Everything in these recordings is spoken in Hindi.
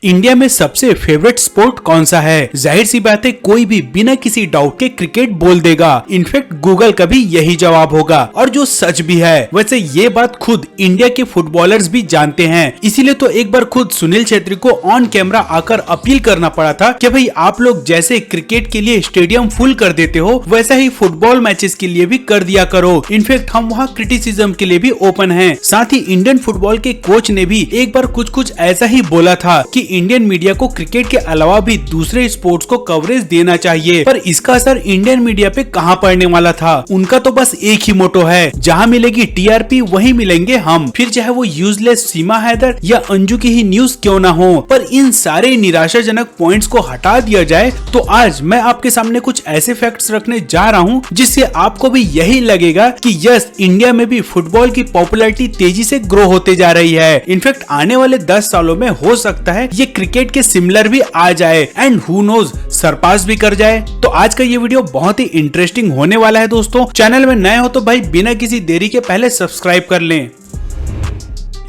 इंडिया में सबसे फेवरेट स्पोर्ट कौन सा है? जाहिर सी बात है कोई भी बिना किसी डाउट के क्रिकेट बोल देगा। इनफैक्ट गूगल का भी यही जवाब होगा और जो सच भी है। वैसे ये बात खुद इंडिया के फुटबॉलर्स भी जानते हैं, इसीलिए तो एक बार खुद सुनील छेत्री को ऑन कैमरा आकर अपील करना पड़ा था कि भाई आप लोग जैसे क्रिकेट के लिए स्टेडियम फुल कर देते हो वैसा ही फुटबॉल मैचेस के लिए भी कर दिया करो। इनफैक्ट हम वहाँ क्रिटिसिज्म के लिए भी ओपन हैं। साथ ही इंडियन फुटबॉल के कोच ने भी एक बार कुछ ऐसा ही बोला था कि इंडियन मीडिया को क्रिकेट के अलावा भी दूसरे स्पोर्ट्स को कवरेज देना चाहिए। पर इसका असर इंडियन मीडिया पे कहां पड़ने वाला था? उनका तो बस एक ही मोटो है, जहां मिलेगी टीआरपी वहीं मिलेंगे हम, फिर चाहे वो यूजलेस सीमा हैदर या अंजू की ही न्यूज क्यों ना हो। पर इन सारे निराशाजनक पॉइंट्स को हटा दिया जाए तो आज मैं आपके सामने कुछ ऐसे फैक्ट्स रखने जा रहा हूं जिससे आपको भी यही लगेगा कि यस, इंडिया में भी फुटबॉल की पॉपुलैरिटी तेजी से ग्रो होते जा रही है। इनफैक्ट आने वाले 10 सालों में हो सकता है ये क्रिकेट के सिमिलर भी आ जाए एंड हु नोज सरपास भी कर जाए। तो आज का ये वीडियो बहुत ही इंटरेस्टिंग होने वाला है दोस्तों। चैनल में नए हो तो भाई बिना किसी देरी के पहले सब्सक्राइब कर लें।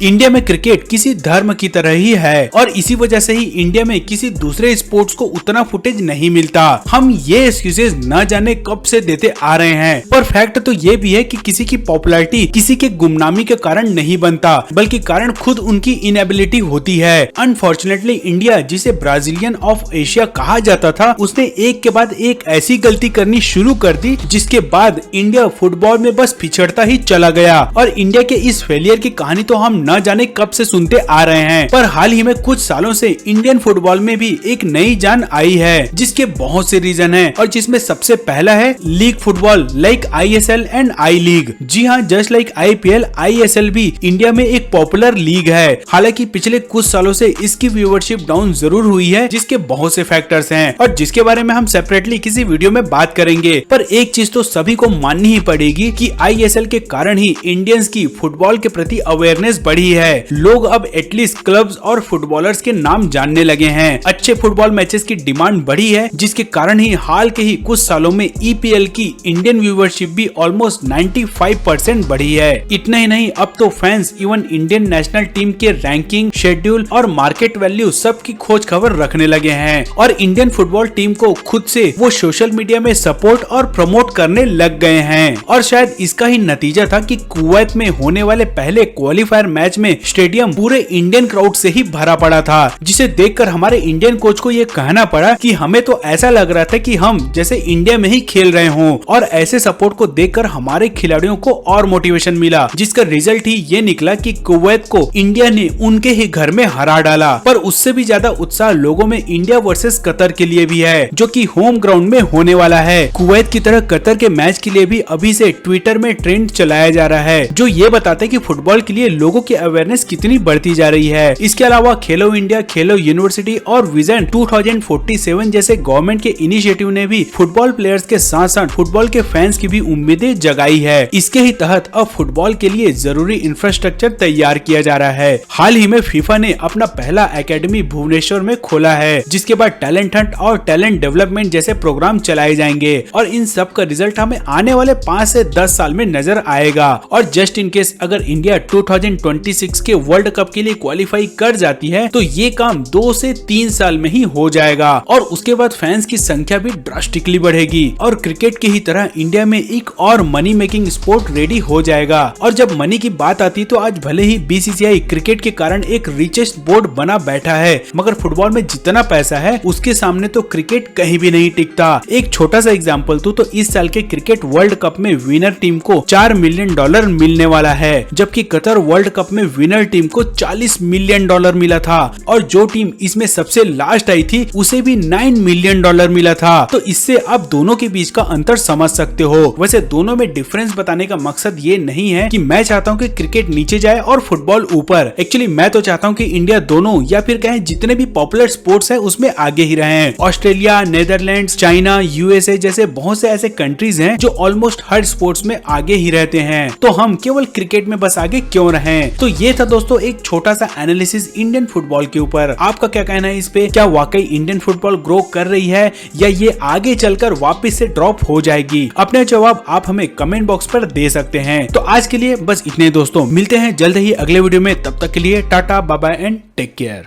इंडिया में क्रिकेट किसी धर्म की तरह ही है और इसी वजह से ही इंडिया में किसी दूसरे स्पोर्ट्स को उतना फुटेज नहीं मिलता। हम ये एक्सक्यूजेज न जाने कब से देते आ रहे हैं, पर फैक्ट तो ये भी है कि किसी की पॉपुलैरिटी किसी के गुमनामी के कारण नहीं बनता, बल्कि कारण खुद उनकी इनएबिलिटी होती है। अनफॉर्चुनेटली इंडिया, जिसे ब्राजीलियन ऑफ एशिया कहा जाता था, उसने एक के बाद एक ऐसी गलती करनी शुरू कर दी जिसके बाद इंडिया फुटबॉल में बस पिछड़ता ही चला गया। और इंडिया के इस फेलियर की कहानी तो हम न जाने कब से सुनते आ रहे हैं, पर हाल ही में कुछ सालों से इंडियन फुटबॉल में भी एक नई जान आई है, जिसके बहुत से रीजन हैं और जिसमें सबसे पहला है league football like ISL and I league. जी हाँ, जस्ट लाइक IPL, ISL भी इंडिया में एक पॉपुलर लीग है। हालांकि पिछले कुछ सालों से इसकी व्यूअरशिप डाउन जरूर हुई है, जिसके बहुत से फैक्टर्स हैं और जिसके बारे में हम सेपरेटली किसी वीडियो में बात करेंगे। पर एक चीज तो सभी को माननी ही पड़ेगी कि ISL के कारण ही इंडियंस की फुटबॉल के प्रति अवेयरनेस बढ़ी है। लोग अब एटलीस्ट क्लब्स और फुटबॉलर्स के नाम जानने लगे हैं। अच्छे फुटबॉल मैचेस की डिमांड बढ़ी है, जिसके कारण ही हाल के ही कुछ सालों में EPL की इंडियन व्यूअरशिप भी ऑलमोस्ट 95% बढ़ी है। इतना ही नहीं, अब तो fans even Indian national team के रैंकिंग, शेड्यूल और मार्केट वैल्यू सब की खोज खबर रखने लगे हैं और इंडियन फुटबॉल टीम को खुद से वो सोशल मीडिया में सपोर्ट और प्रमोट करने लग गए हैं। और शायद इसका ही नतीजा था कि कुवैत में होने वाले पहले क्वालिफायर मैच में स्टेडियम पूरे इंडियन क्राउड से ही भरा पड़ा था, जिसे देखकर हमारे इंडियन कोच को ये कहना पड़ा कि हमें तो ऐसा लग रहा था कि हम जैसे इंडिया में ही खेल रहे हों। और ऐसे सपोर्ट को देखकर हमारे खिलाड़ियों को और मोटिवेशन मिला, जिसका रिजल्ट ही ये निकला कि कुवैत को इंडिया ने उनके ही घर में हरा डाला। पर उससे भी ज्यादा उत्साह लोगों में इंडिया वर्सेस कतर के लिए भी है, जो कि होम ग्राउंड में होने वाला है। कुवैत की तरह कतर के मैच के लिए भी अभी से ट्विटर में ट्रेंड चलाया जा रहा है, जो ये बताता है कि फुटबॉल के लिए लोगों की अवेयरनेस कितनी बढ़ती जा रही है। इसके अलावा खेलो इंडिया, खेलो यूनिवर्सिटी और विजन 2047 जैसे गवर्नमेंट के इनिशिएटिव ने भी फुटबॉल प्लेयर्स के साथ साथ फुटबॉल के फैंस की भी उम्मीदें जगाई है। इसके ही तहत अब फुटबॉल के लिए जरूरी इंफ्रास्ट्रक्चर तैयार किया जा रहा है। हाल ही में फीफा ने अपना पहला एकेडमी भुवनेश्वर में खोला है, जिसके बाद टैलेंट हंट और टैलेंट डेवलपमेंट जैसे प्रोग्राम चलाए जाएंगे और इन सब का रिजल्ट हमें आने वाले 5 से 10 साल में नजर आएगा। और जस्ट इन केस अगर इंडिया 2026 के वर्ल्ड कप के लिए क्वालिफाई कर जाती है तो ये काम 2 से 3 साल में ही हो जाएगा और उसके बाद फैंस की संख्या भी ड्रास्टिकली बढ़ेगी और क्रिकेट की ही तरह इंडिया में एक और मनी मेकिंग स्पोर्ट रेडी हो जाएगा। और जब मनी की बात आती तो आज भले ही BCCI क्रिकेट के कारण एक रिचेस्ट बोर्ड बना बैठा है, मगर फुटबॉल में जितना पैसा है उसके सामने तो क्रिकेट कहीं भी नहीं टिकता। एक छोटा सा एग्जाम्पल तो इस साल के क्रिकेट वर्ल्ड कप में विनर टीम को $4 मिलियन मिलने वाला है, जबकि कतर वर्ल्ड कप में विनर टीम को $40 मिलियन मिला था और जो टीम इसमें सबसे लास्ट आई थी उसे भी $9 मिलियन मिला था। तो इससे आप दोनों के बीच का अंतर समझ सकते हो। वैसे दोनों में डिफरेंस बताने का मकसद ये नहीं है कि मैं चाहता हूँ कि क्रिकेट नीचे जाए और फुटबॉल ऊपर। एक्चुअली मैं तो चाहता हूँ कि इंडिया दोनों या फिर कहें जितने भी पॉपुलर स्पोर्ट्स है उसमें आगे ही रहे। ऑस्ट्रेलिया, नेदरलैंड्स, चाइना, USA जैसे बहुत से ऐसे कंट्रीज हैं जो ऑलमोस्ट हर स्पोर्ट्स में आगे ही रहते हैं, तो हम केवल क्रिकेट में बस आगे क्यों रहें। तो ये था दोस्तों एक छोटा सा एनालिसिस इंडियन फुटबॉल के ऊपर। आपका क्या कहना है इस पे? क्या वाकई इंडियन फुटबॉल ग्रो कर रही है या ये आगे चलकर वापस से ड्रॉप हो जाएगी? अपने जवाब आप हमें कमेंट बॉक्स पर दे सकते हैं। तो आज के लिए बस इतने दोस्तों, मिलते हैं जल्द ही अगले वीडियो में। तब तक के लिए tata, bye bye and take care.